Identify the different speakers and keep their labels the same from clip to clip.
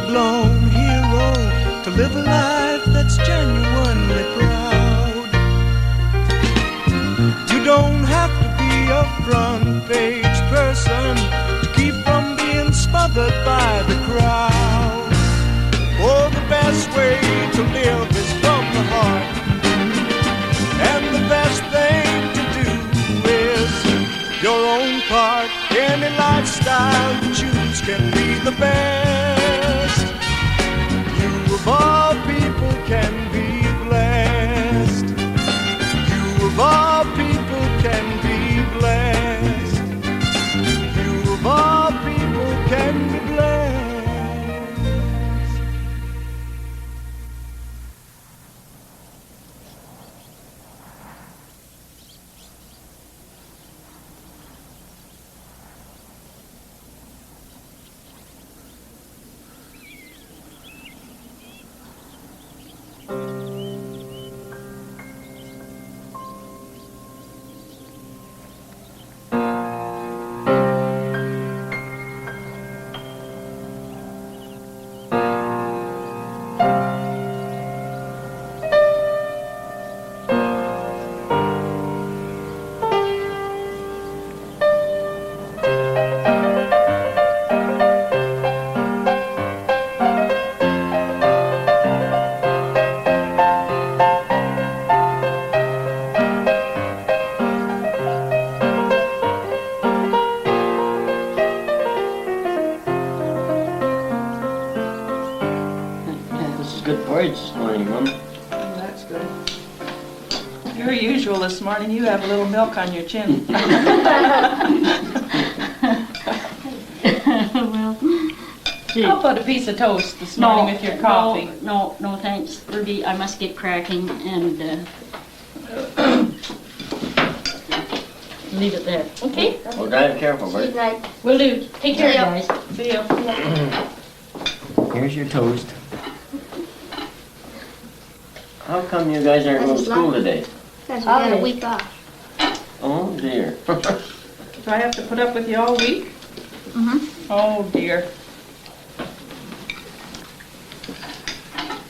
Speaker 1: full-blown hero to live a life that's genuinely proud. You don't have to be a front-page person to keep from being smothered by the crowd. Oh, the best way to live is from the heart, and the best thing to do is your own part. Any lifestyle you choose can be the best. You of all people can be blessed. You of all people can be blessed. You of all people can be blessed.
Speaker 2: This morning you have a little milk on your chin.
Speaker 3: Well,
Speaker 2: I'll put a piece of toast this morning with your coffee.
Speaker 3: No, thanks, Ruby. I must get cracking and leave it there. Okay?
Speaker 4: Well, drive careful, Bert.
Speaker 3: Good night. Will do. Take care, guys.
Speaker 2: See you.
Speaker 4: Here's your toast. How come you guys aren't going to school today?
Speaker 5: Because we got a week off.
Speaker 4: Oh dear.
Speaker 2: Do I have to put up with you all week?
Speaker 5: Mm-hmm.
Speaker 2: Oh dear.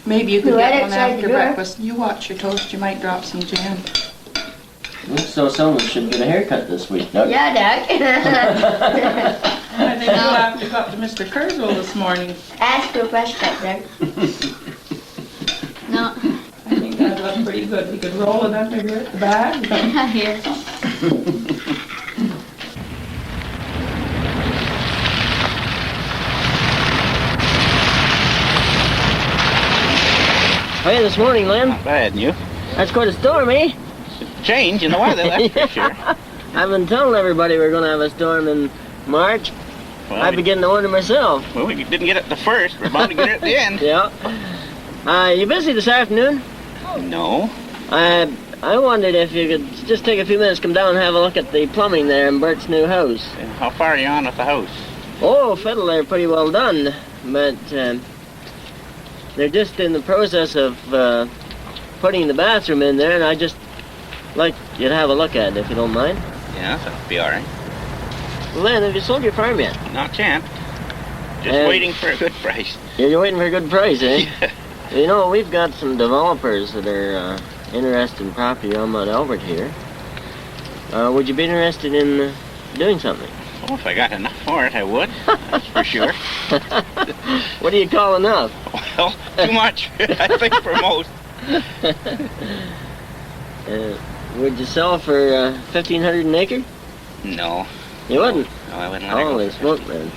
Speaker 2: Maybe you could
Speaker 5: Right
Speaker 2: get one
Speaker 5: outside the
Speaker 2: after
Speaker 5: door.
Speaker 2: breakfast. You watch your toast, you might drop some jam.
Speaker 4: So someone should get a haircut this week, Doug.
Speaker 5: Yeah, Doug.
Speaker 2: I think you'll have to go up to Mr. Kurzweil this morning.
Speaker 5: Ask for a fresh cut, Doug. No.
Speaker 2: I think that'd look pretty good. We could roll it under here at the back.
Speaker 5: Here.
Speaker 4: Hey, this morning, Lynn.
Speaker 6: Not bad, and you?
Speaker 4: That's quite a storm, eh?
Speaker 6: Change in the weather, that's for sure.
Speaker 4: I've been telling everybody we're going to have a storm in March.
Speaker 6: Well,
Speaker 4: I began to wonder myself.
Speaker 6: Well, we didn't get it the first. We're bound to get it at the end.
Speaker 4: Yeah. You busy this afternoon?
Speaker 6: No.
Speaker 4: I wondered if you could just take a few minutes, come down and have a look at the plumbing there in Bert's new house.
Speaker 6: How far are you on with the house?
Speaker 4: Oh, fiddle, they're pretty well done, but they're just in the process of putting the bathroom in there, and I just like you to have a look at it, if you don't mind.
Speaker 6: Yeah, that'll be all right.
Speaker 4: Lynn, have you sold your farm yet?
Speaker 6: Not yet. Just waiting for a good price.
Speaker 4: You're waiting for a good price, eh? You know, we've got some developers that are interested in property on Mount Albert here. Would you be interested in doing something?
Speaker 6: Oh, if I got enough for it, I would. That's for sure.
Speaker 4: What do you call enough?
Speaker 6: Well, too much, I think, for most.
Speaker 4: Would you sell for $1,500 an acre?
Speaker 6: No.
Speaker 4: You wouldn't?
Speaker 6: No, I wouldn't let it go.
Speaker 4: Holy smoke, man.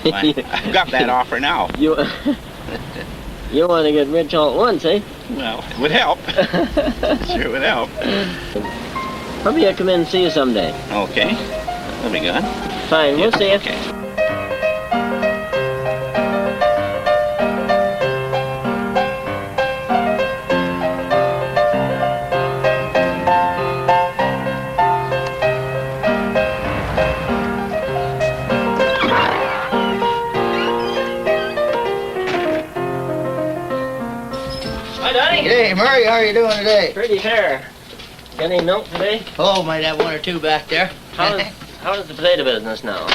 Speaker 6: I've got that offer now.
Speaker 4: You want to get rich all at once, eh?
Speaker 6: Well, it would help. Sure would help.
Speaker 4: Probably I'll come in and see you someday.
Speaker 6: Okay. That'll be good.
Speaker 4: Fine, we'll see you.
Speaker 6: Okay.
Speaker 7: Hey, Murray, how are you doing today?
Speaker 4: Pretty fair. Got any milk today?
Speaker 7: Oh, might have one or two back there.
Speaker 4: How does the potato business now?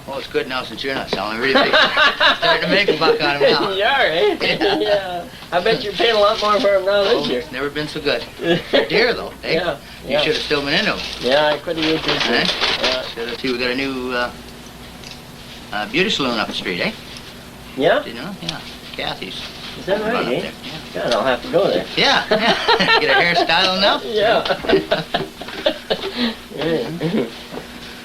Speaker 7: Oh, it's good now since you're not selling. Really starting to make a buck on them now.
Speaker 4: You are, eh? Yeah. I bet you're paying a lot more for them now this year.
Speaker 7: It's never been so good. Deer, though, eh?
Speaker 4: Yeah.
Speaker 7: You should have still been into them.
Speaker 4: Yeah, I could have used this.
Speaker 7: Eh?
Speaker 4: Yeah.
Speaker 7: See, we got a new beauty salon up the street, eh?
Speaker 4: Yeah?
Speaker 7: Do you know? Yeah. Kathy's.
Speaker 4: Is that
Speaker 7: Run
Speaker 4: right,
Speaker 7: up
Speaker 4: eh?
Speaker 7: there. Yeah.
Speaker 4: God, I'll have to go there.
Speaker 7: Yeah. Get a hairstyle now?
Speaker 4: Yeah. Yeah.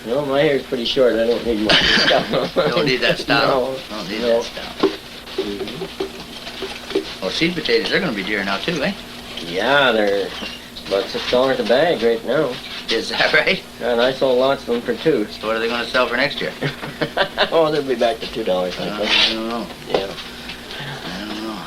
Speaker 4: No, my hair's pretty short. I don't need much stuff.
Speaker 7: Don't need that style.
Speaker 4: No.
Speaker 7: Don't need that style. Well, seed potatoes, they're going to be dear now, too, eh?
Speaker 4: Yeah, they're about $6 a bag right now.
Speaker 7: Is that right?
Speaker 4: And I sold lots of them for $2.
Speaker 7: So what are they going to sell for next year?
Speaker 4: Oh, they'll be back to $2, I
Speaker 7: I
Speaker 4: think.
Speaker 7: don't know.
Speaker 4: Yeah.
Speaker 7: I don't know.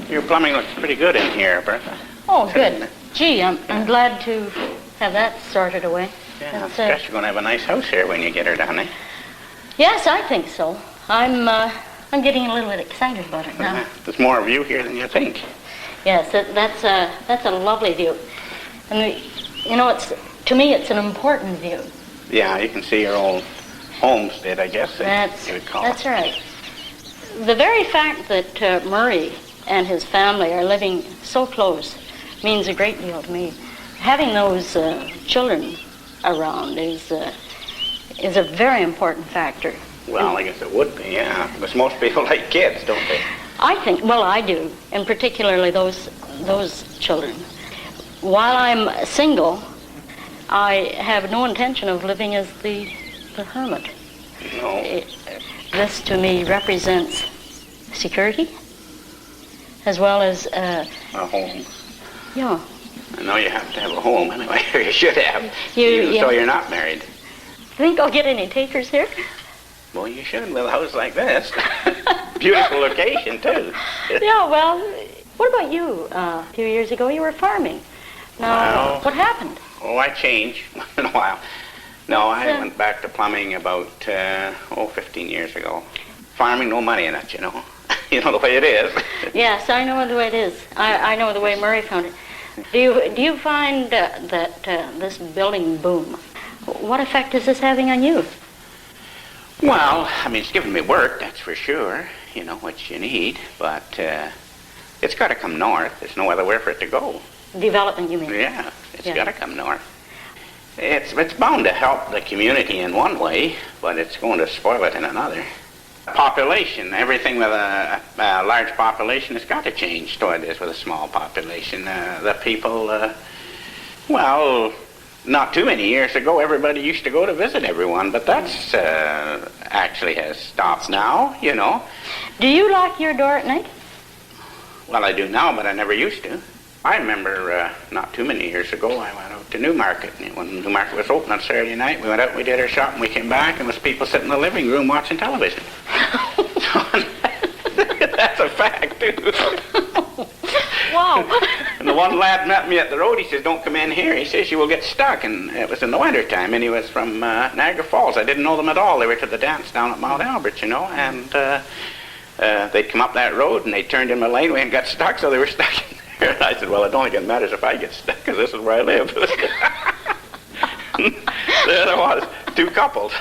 Speaker 6: Your plumbing looks pretty good in here, Bertha.
Speaker 3: Oh, good. Gee, I'm glad to have that sorted away.
Speaker 6: Yeah, I
Speaker 3: It's,
Speaker 6: guess you're going to have a nice house here when you get her done, eh?
Speaker 3: Yes, I think so. I'm getting a little bit excited about it now.
Speaker 6: There's more of you here than you think.
Speaker 3: Yes, that's a lovely view. And you know, to me it's an important view.
Speaker 6: Yeah, you can see your old homestead, I guess you would call
Speaker 3: That's
Speaker 6: it.
Speaker 3: right. The very fact that Murray and his family are living so close means a great deal to me. Having those children around is a very important factor.
Speaker 6: Well, I guess it would be, yeah. Because most people like kids, don't they?
Speaker 3: I think, well, I do, and particularly those children. While I'm single, I have no intention of living as the hermit.
Speaker 6: No.
Speaker 3: This to me represents security, as well as
Speaker 6: A home.
Speaker 3: yeah.
Speaker 6: I know you have to have a home anyway, or you should have.
Speaker 3: Yeah.
Speaker 6: So you're not married.
Speaker 3: Think I'll get any takers here?
Speaker 6: Well, you should with a house like this. Beautiful location, too.
Speaker 3: Yeah, well, what about you? A few years ago you were farming. Now,
Speaker 6: Well-
Speaker 3: what happened?
Speaker 6: Oh, I change once in a while. No, I went back to plumbing about, 15 years ago. Farming, no money in it, you know. You know the way it is.
Speaker 3: Yes, I know the way it is. I know the way Murray found it. Do you find that this building boom, what effect is this having on you?
Speaker 6: Well, I mean, it's giving me work, that's for sure. You know, what you need. But it's got to come north. There's no other way for it to go.
Speaker 3: Development, you mean?
Speaker 6: Yeah, it's
Speaker 3: Yeah.
Speaker 6: got to come north. It's bound to help the community in one way, but it's going to spoil it in another. Population, everything with a large population has got to change to what it is with a small population. The people, well, not too many years ago, everybody used to go to visit everyone, but that's actually has stopped now, you know.
Speaker 3: Do you lock your door at night?
Speaker 6: Well, I do now, but I never used to. I remember not too many years ago, I went out to Newmarket. And when Newmarket was open on Saturday night, we went out, we did our shopping, we came back, and there was people sitting in the living room watching television. That's a fact, too.
Speaker 3: Wow.
Speaker 6: And the one lad met me at the road, he says, don't come in here. He says, you will get stuck. And it was in the winter time, and he was from Niagara Falls. I didn't know them at all. They were to the dance down at Mount Albert, you know, and they'd come up that road, and they turned in the laneway and got stuck, so they were stuck in there. And I said, well, I don't think it matters if I get stuck, because this is where I live. There I was, two couples.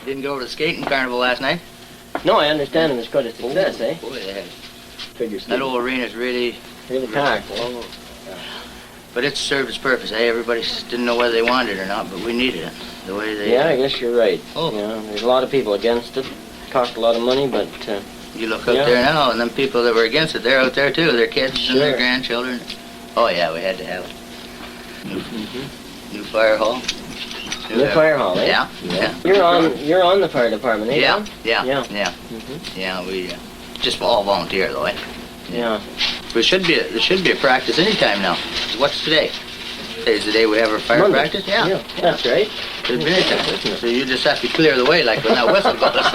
Speaker 7: Didn't go over to the skating carnival last night?
Speaker 4: No, I understand it was quite a success, eh?
Speaker 7: Boy, they had,
Speaker 4: Figures
Speaker 7: that old arena's really
Speaker 4: packed.
Speaker 7: But it served its purpose, eh? Everybody didn't know whether they wanted it or not, but we needed it. The way they...
Speaker 4: Yeah, I guess you're right.
Speaker 7: Oh.
Speaker 4: You know, there's a lot of people against it. It cost a lot of money, but
Speaker 7: You look out there now, and them people that were against it, they're out there too. Their kids and their
Speaker 4: Sure.
Speaker 7: grandchildren. Oh yeah, we had to have it. New fire hall.
Speaker 4: the fire hall, eh?
Speaker 7: Yeah, yeah.
Speaker 4: You're on the fire department, eh?
Speaker 7: Yeah,
Speaker 4: Don?
Speaker 7: yeah,
Speaker 4: Yeah.
Speaker 7: yeah.
Speaker 4: Mhm.
Speaker 7: Yeah, we just all volunteer though, eh?
Speaker 4: Yeah.
Speaker 7: There should be a practice anytime now. What's today? Today's the day we have our fire
Speaker 4: Monday.
Speaker 7: practice? Yeah.
Speaker 4: That's right.
Speaker 7: Should be anytime. So you just have to clear the way like when that whistle goes.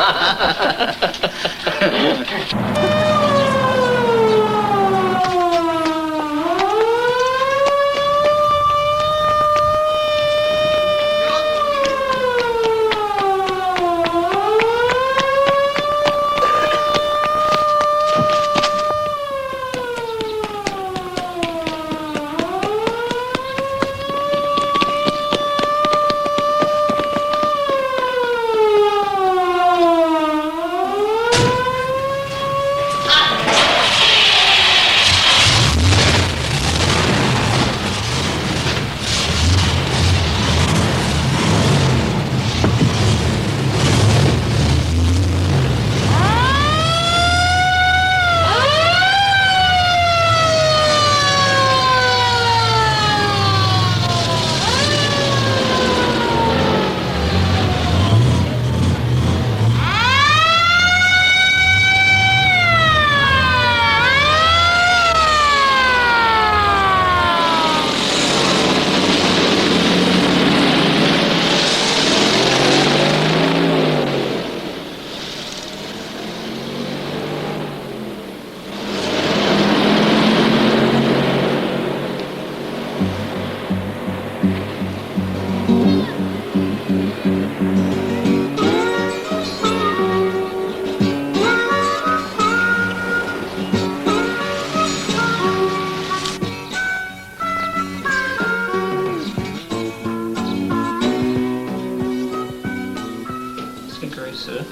Speaker 8: good grease, Sue.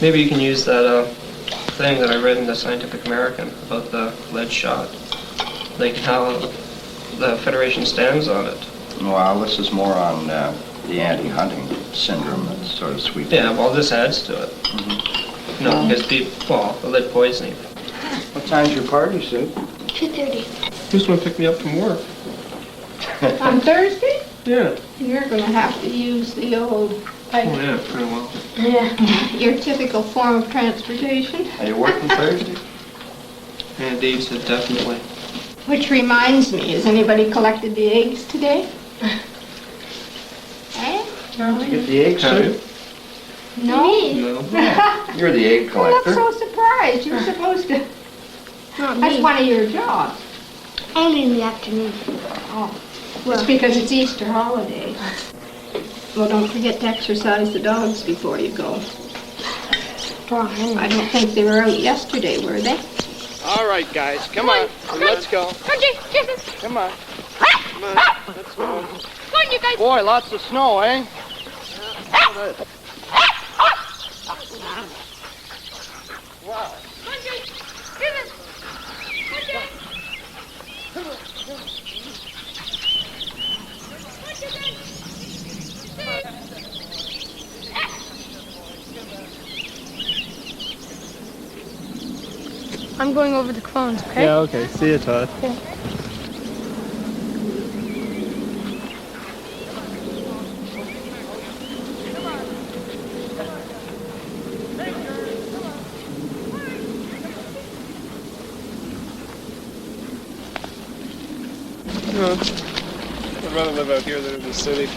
Speaker 8: Maybe you can use that thing that I read in the Scientific American about the lead shot. Like how the Federation stands on it.
Speaker 9: Well, this is more on the anti-hunting syndrome that's sort of sweet.
Speaker 8: Yeah, well, this adds to it. No, because the lead poisoning.
Speaker 9: What time's your party, Sue?
Speaker 5: 2:30.
Speaker 8: Who's going to pick me up from work?
Speaker 10: On Thursday?
Speaker 8: Yeah.
Speaker 10: You're going to have to use the old,
Speaker 8: Oh, yeah, pretty well.
Speaker 10: your typical form of transportation.
Speaker 9: Are you working Thursday?
Speaker 8: Yeah, Dave said definitely.
Speaker 10: Which reminds me, has anybody collected the eggs today? Eh?
Speaker 9: Did you get the eggs, Sue?
Speaker 10: No.
Speaker 8: No.
Speaker 9: You're the egg
Speaker 10: You look
Speaker 9: collector.
Speaker 10: so surprised. You're supposed to.
Speaker 5: Not
Speaker 10: That's
Speaker 5: me.
Speaker 10: one of your jobs.
Speaker 5: Only in the afternoon.
Speaker 10: Oh. It's because it's Easter holiday. Well, don't forget to exercise the dogs before you go. I don't think they were out yesterday, were they?
Speaker 11: All right, guys, come on. Let's go. Come on. Come on. Let's go.
Speaker 2: Come on, you guys.
Speaker 11: Boy, lots of snow, eh? Wow.
Speaker 5: I'm going over the clones, okay?
Speaker 11: Yeah, okay. See you, Todd.
Speaker 5: Okay.
Speaker 11: I'd rather live out here than in the city.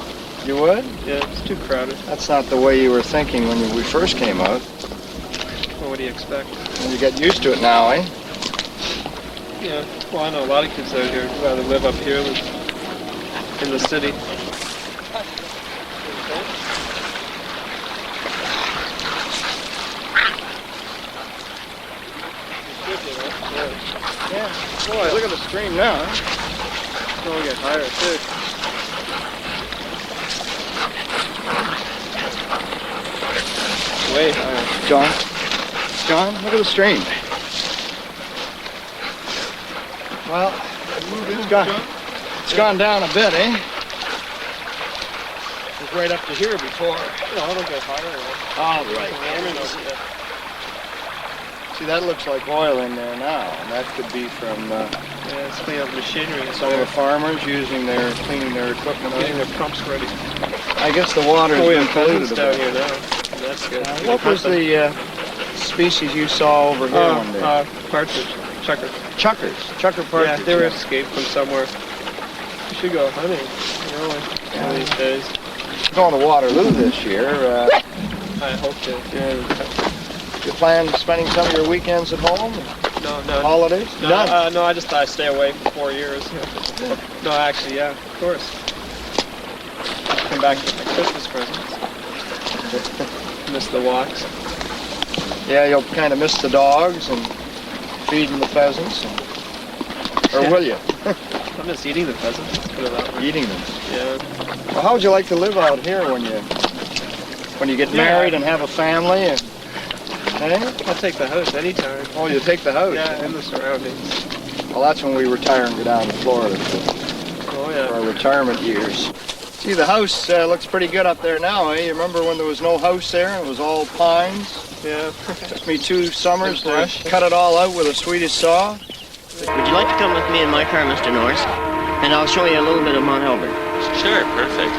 Speaker 9: You would?
Speaker 11: Yeah, it's too crowded.
Speaker 9: That's not the way you were thinking when we first came out.
Speaker 11: Well, what do you expect?
Speaker 9: And you get used to it now, eh?
Speaker 11: Yeah, well, I know a lot of kids out here would rather live up here than in the city.
Speaker 9: Yeah. Boy, look at the stream now, huh?
Speaker 11: It's going to get higher, too. Way higher.
Speaker 9: John, look at the stream. Well, it's gone down a bit, eh? It was right up to here before.
Speaker 11: No, it'll get higher.
Speaker 9: All right. See, that looks like oil in there now, and that could be from
Speaker 11: Yeah, it's cleaning up machinery.
Speaker 9: some of the farmers cleaning their equipment.
Speaker 11: Getting their pumps ready.
Speaker 9: I guess the water's
Speaker 11: Oh, we
Speaker 9: been
Speaker 11: have
Speaker 9: polluted
Speaker 11: pheasants
Speaker 9: a
Speaker 11: down
Speaker 9: bit.
Speaker 11: here now. That's good.
Speaker 9: What was the species you saw over here one day?
Speaker 11: Partridge. Chucker.
Speaker 9: Chucker partridge.
Speaker 11: Yeah, they were escaped from somewhere. We should go hunting, really, one of these days.
Speaker 9: Going to Waterloo this year.
Speaker 11: I hope to.
Speaker 9: You plan spending some of your weekends at home?
Speaker 11: No.
Speaker 9: Holidays?
Speaker 11: No,
Speaker 9: None.
Speaker 11: no, I just thought I'd stay away for 4 years. No, actually, yeah, of course. Come back with my Christmas presents. Miss the walks.
Speaker 9: Yeah, you'll kind of miss the dogs and feeding the pheasants. Or will you?
Speaker 11: I'm just eating the pheasants. Let's put it that way.
Speaker 9: Eating them.
Speaker 11: Yeah.
Speaker 9: Well, how would you like to live out here when you get married and have a family? Eh?
Speaker 11: I'll take the house anytime.
Speaker 9: Oh, you take the house?
Speaker 11: Yeah, in the surroundings.
Speaker 9: Well, that's when we retire and go down to Florida
Speaker 11: Oh,
Speaker 9: for our retirement years. See, the house looks pretty good up there now, eh? You remember when there was no house there and it was all pines?
Speaker 11: Yeah.
Speaker 9: Took me 2 summers to cut it all out with a Swedish saw.
Speaker 4: Would you like to come with me in my car, Mr. Norris? And I'll show you a little bit of Mount Elbert.
Speaker 6: Sure, perfect.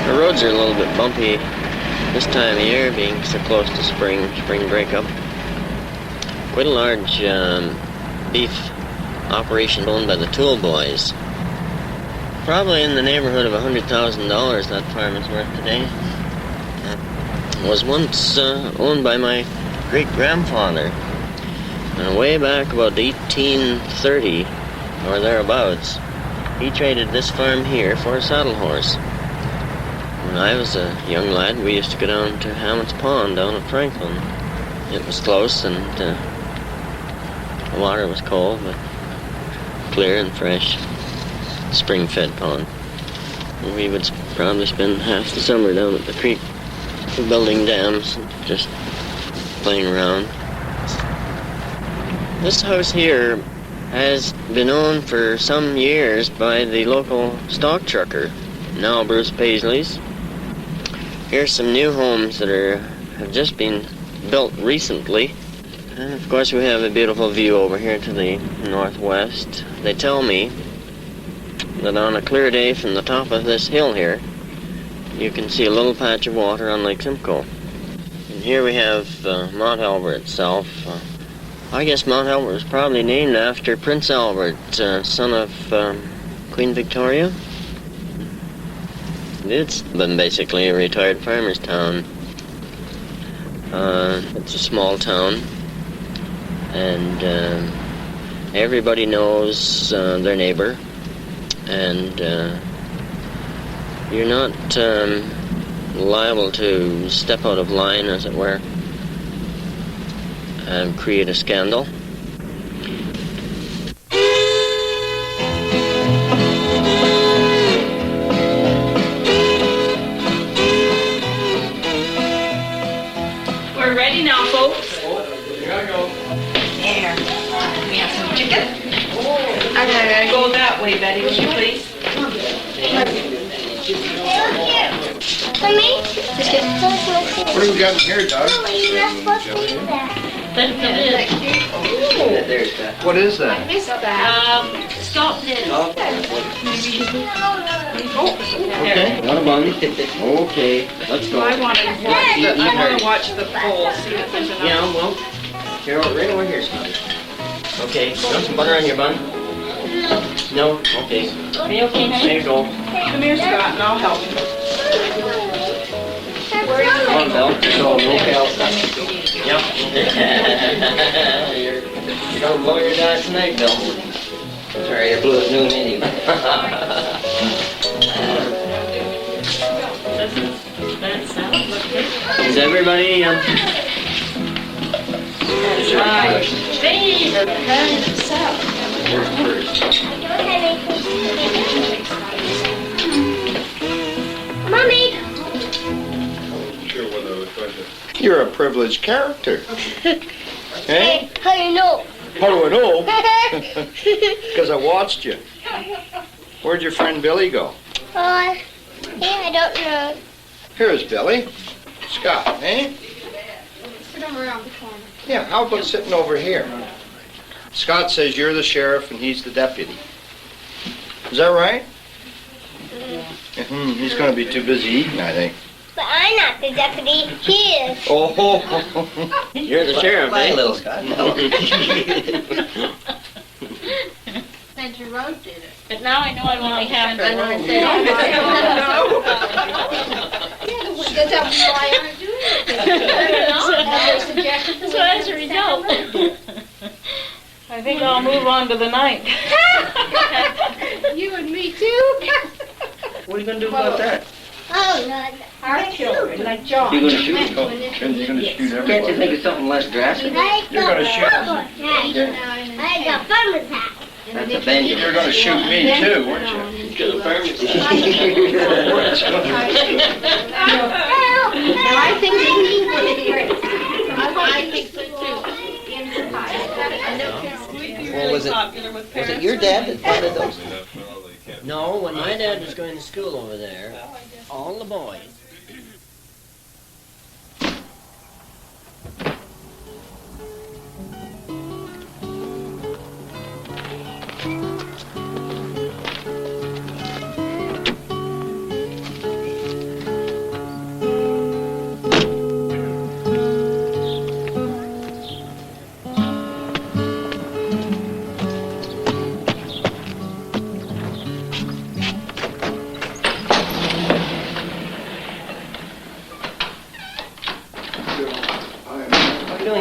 Speaker 4: The roads are a little bit bumpy this time of year, being so close to spring breakup. Quite a large beef operation owned by the Tool Boys. Probably in the neighborhood of $100,000 that farm is worth today. Was once owned by my great-grandfather. And way back about 1830 or thereabouts, he traded this farm here for a saddle horse. When I was a young lad, we used to go down to Hammond's Pond down at Franklin. It was close and the water was cold, but clear and fresh, spring-fed pond. And we would probably spend half the summer down at the creek building dams and just playing around. This house here has been owned for some years by the local stock trucker, now Bruce Paisley's. Here's some new homes that have just been built recently. And of course we have a beautiful view over here to the northwest. They tell me that on a clear day from the top of this hill here, you can see a little patch of water on Lake Simcoe. And here we have Mount Albert itself. I guess Mount Albert was probably named after Prince Albert, son of Queen Victoria. It's been basically a retired farmer's town. It's a small town, and everybody knows their neighbor, and you're not liable to step out of line, as it were, and create a scandal.
Speaker 2: We're ready now, folks.
Speaker 9: You gotta go.
Speaker 2: There. We have some chicken. I'm gonna go that way, Betty, would you please?
Speaker 5: For me?
Speaker 9: What do we got in here, Doug?
Speaker 5: You're not supposed to do that.
Speaker 9: What is that?
Speaker 2: Stop this.
Speaker 4: Okay, want a bun? Okay, let's go.
Speaker 2: I want to watch the poll, see if there's enough.
Speaker 4: Yeah, well, Carol, right over here, Scotty. Okay, you want some butter on your bun? No? Okay.
Speaker 2: Are you okay, honey?
Speaker 4: There you go.
Speaker 2: Come here, Scott, and I'll help you.
Speaker 4: Come on, Bill. So, okay, I'll stop. Yep. You're gonna blow your dad tonight, Bill. Sorry, I blew at noon anyway. Is everybody,
Speaker 2: That's right. Favorite kind of salad.
Speaker 5: Mommy!
Speaker 9: You're a privileged character. Hey?
Speaker 5: How do you know?
Speaker 9: How do I know? Because I watched you. Where'd your friend Billy go?
Speaker 5: Yeah, I don't know.
Speaker 9: Here's Billy. Scott, eh?
Speaker 5: Sit him around the corner.
Speaker 9: Yeah, how about sitting over here? Scott says you're the sheriff and he's the deputy. Is that right? He's going to be too busy eating, I think.
Speaker 5: But I'm not the deputy. He is.
Speaker 9: Oh,
Speaker 4: you're the sheriff, eh?
Speaker 7: Little Scott.
Speaker 5: Since you roasted it.
Speaker 3: But now I know I'm only half the
Speaker 5: That's how why aren't doing it.
Speaker 3: So as a result,
Speaker 2: I think I'll move on to the 9th.
Speaker 5: You and me too.
Speaker 4: What are you going to do about that?
Speaker 5: Oh, no.
Speaker 10: Our children, like John.
Speaker 7: You're gonna shoot?
Speaker 9: you're going to shoot everybody.
Speaker 7: Can't you think of something less drastic?
Speaker 9: You're going to shoot.
Speaker 5: I got farmer's hat.
Speaker 7: That's a vengeance.
Speaker 9: You're going to shoot me too, weren't you?
Speaker 10: Now, I think so too.
Speaker 7: Well, was it your dad that planted those?
Speaker 4: No, when my dad was going to school over there, all the boys.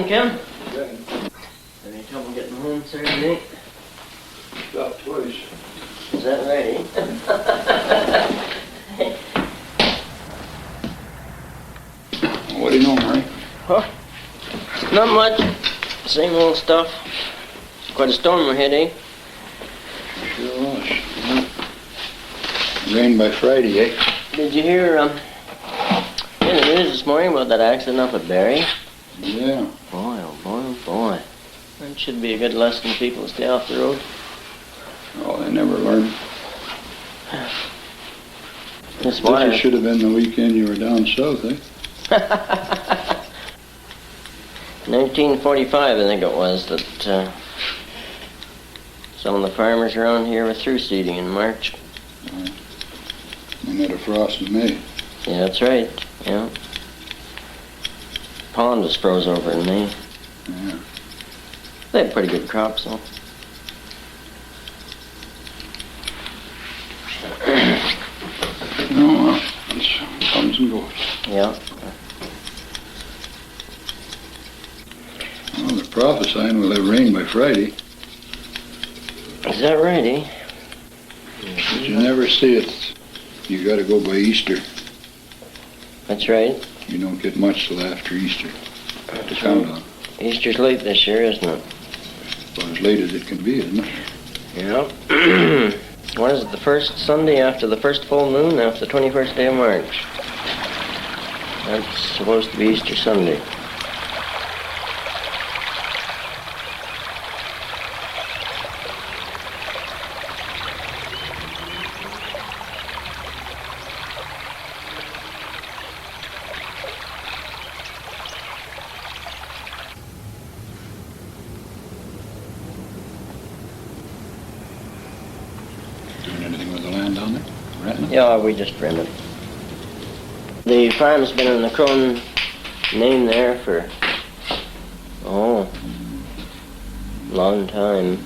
Speaker 4: Kim? Any trouble getting home Saturday night?
Speaker 9: About twice.
Speaker 4: Is that right, eh?
Speaker 12: What do you know, Murray?
Speaker 4: Huh? Not much. Same old stuff. Quite a storm we hit, eh?
Speaker 12: Sure was. Rain by Friday, eh?
Speaker 4: Did you hear in the news this morning about that accident up at Barrie?
Speaker 12: Yeah.
Speaker 4: Boy, oh boy, oh boy. That should be a good lesson to people to stay off the road.
Speaker 12: Oh, they never learn.
Speaker 4: This
Speaker 12: should have been the weekend you were down south, eh?
Speaker 4: 1945, I think it was, that some of the farmers around here were through seeding in March.
Speaker 12: And had a frost in May.
Speaker 4: Yeah, that's right. Yeah. Pond was froze over in May.
Speaker 12: Yeah.
Speaker 4: They had pretty good crops, though.
Speaker 12: No, well, it comes and goes.
Speaker 4: Yeah.
Speaker 12: Well, they're prophesying we'll have rain by Friday.
Speaker 4: Is that right, eh?
Speaker 12: But you never see it. You got to go by Easter.
Speaker 4: That's right.
Speaker 12: You don't get much till after Easter to count on.
Speaker 4: Easter's late this year, isn't it?
Speaker 12: Well, as late as it can be, isn't it?
Speaker 4: Yeah. What is it, the first Sunday after the first full moon, after the 21st day of March? That's supposed to be Easter Sunday.
Speaker 12: Doing anything with the land down there? Renting it?
Speaker 4: Yeah, we just rent it. The farm's been in the Crone name there for, long time.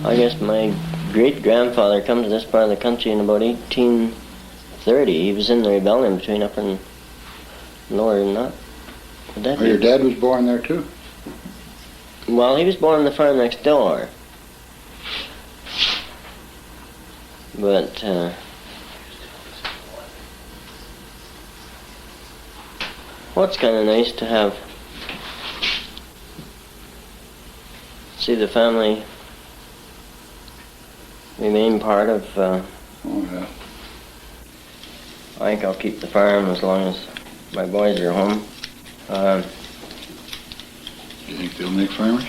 Speaker 4: I guess my great-grandfather come to this part of the country in about 1830. He was in the rebellion between Upper and Lower and that. Would that
Speaker 12: Oh, your dad was born there too?
Speaker 4: Well, he was born on the farm next door. But, well, it's kind of nice to have, see the family remain part of,
Speaker 12: Oh, yeah.
Speaker 4: I think I'll keep the farm as long as my boys are home.
Speaker 12: Do you think they'll make farmers?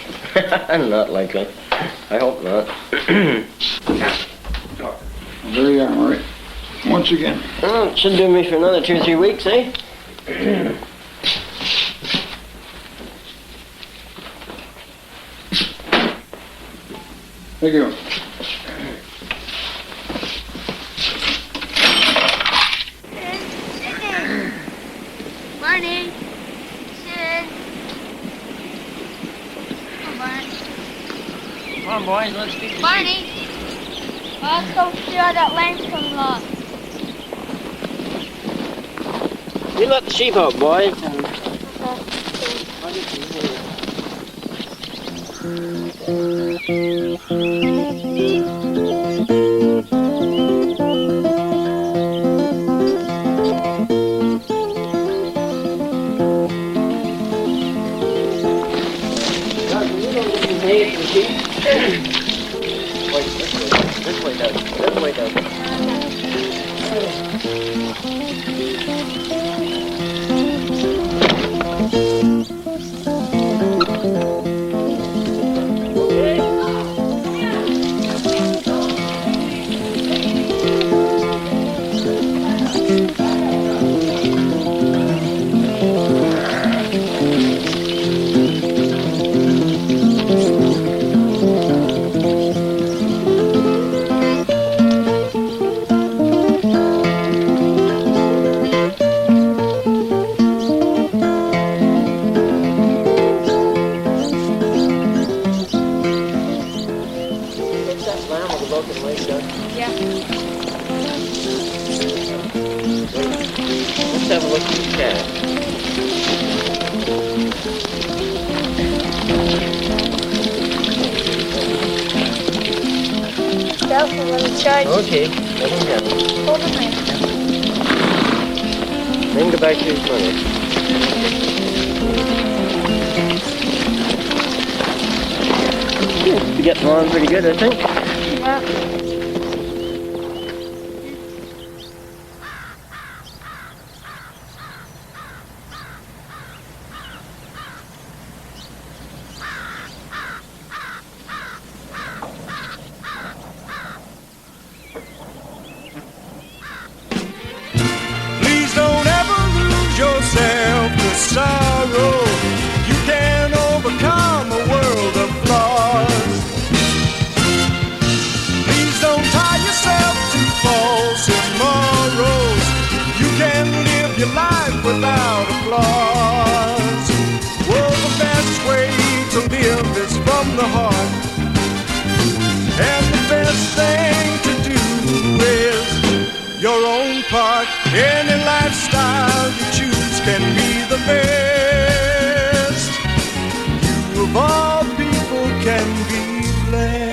Speaker 4: Not likely. I hope not.
Speaker 12: Well, there you are, Murray. Once again.
Speaker 4: Well, it should do me for another 2 or 3 weeks, eh?
Speaker 12: Thank you.
Speaker 5: Morning. Sid.
Speaker 4: Come on, boys, let's feed the sheep.
Speaker 5: Barney. Let's go see how that lamb's coming along.
Speaker 4: You let the sheep out, boys. And This way, Doug. This way, Doug. Let's have a look at the cat.
Speaker 5: Careful, let me charge.
Speaker 4: Okay, let him go.
Speaker 5: Hold him there.
Speaker 4: Then go back to his mother. Seems to be getting along pretty good, I think.
Speaker 3: Yeah.
Speaker 1: Yourself to sorrow. You can overcome a world of flaws. Please don't tie yourself to false tomorrows. You can live your life without applause. Well, the best way to live is from the heart. And the best thing to do is your own part. Any lifestyle you choose can be the best. You of all people can be blessed.